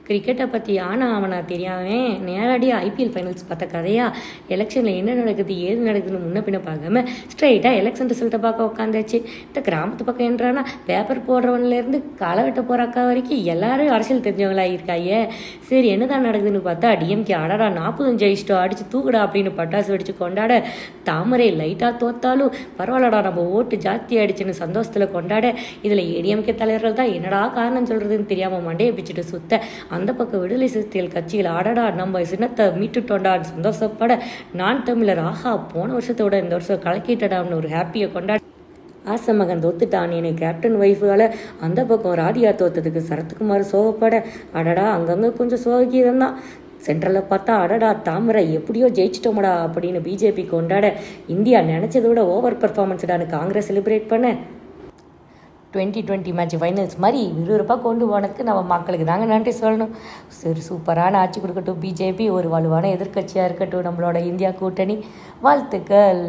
கிரிக்கெட்டை பற்றி ஆனால் அவனா தெரியாமல் நேரடியாக ஐபிஎல் ஃபைனல்ஸ் பார்த்த கதையா எலெக்ஷனில் என்ன நடக்குது ஏது நடக்குதுன்னு முன்ன பின்ன பார்க்காம ஸ்ட்ரைட்டாக எலெக்ஷன் ரிசல்ட்டை பார்க்க உட்காந்தாச்சு. இந்த கிராமத்து பக்கம் என்றானா பேப்பர் போடுறவன்லேருந்து களை வெட்ட போகிற அக்கா வரைக்கும் எல்லாரும் அரசியல் தெரிஞ்சவங்களாக இருக்காயே. சரி என்னதான் நடக்குதுன்னு பார்த்தா டிஎம்கே அடடா 40 ஜெயிச்சிட்டோம் அடிச்சு தூக்குடா அப்படின்னு பட்டாசு வெடிச்சு கொண்டாட, தாமரை லைட்டாக தோத்தாலும் பரவாயில்லடா நம்ம ஓட்டு ஜாஸ்தி ஆயிடுச்சுன்னு சந்தோஷத்தில் கொண்டாட, இதில் ஏடிஎம்கே தலைவர்கள் தான் என்னடா காரணம் சொல்கிறதுன்னு தெரியாமல் மண்டையை பிச்சுட்டு சுத்த, அந்த பக்கம் விடுதலை சிறுத்தைகள் கட்சியில் அடடா நம்ம சின்னத்தை மீட்டுட்டோண்டான்னு சந்தோஷப்பட, நான் தமிழர் ஆஹா போன வருஷத்தோட இந்த வருஷம் கலக்கிட்டடான்னு ஒரு ஹாப்பியை கொண்டாட, ஆசை மகன் தோத்துட்டான் எனக்கு கேப்டன் ஒய்ஃபால் அந்த பக்கம் ராதியா தோத்ததுக்கு சரத்குமார் சோகப்பட, அடடா அங்கங்கே கொஞ்சம் சோகீரம் தான். சென்ட்ரலில் பார்த்தா அடடா தாமரை எப்படியோ ஜெயிச்சிட்டோமடா அப்படின்னு பிஜேபி கொண்டாட, இந்தியா நினச்சதை விட ஓவர் பர்ஃபார்மன்ஸ்டான்னு காங்கிரஸ் செலிப்ரேட் பண்ண, 2020 மேட்ச் ஃபைனல்ஸ் மாதிரி விறுவிறுப்பாக கொண்டு போனதுக்கு நம்ம மக்களுக்கு தாங்க நன்றி சொல்லணும். சரி சூப்பரான ஆட்சி கொடுக்கட்டும் பிஜேபி, ஒரு வலுவான எதிர்க்கட்சியாக இருக்கட்டும் நம்மளோட இந்தியா கூட்டணி. வாழ்த்துக்கள்.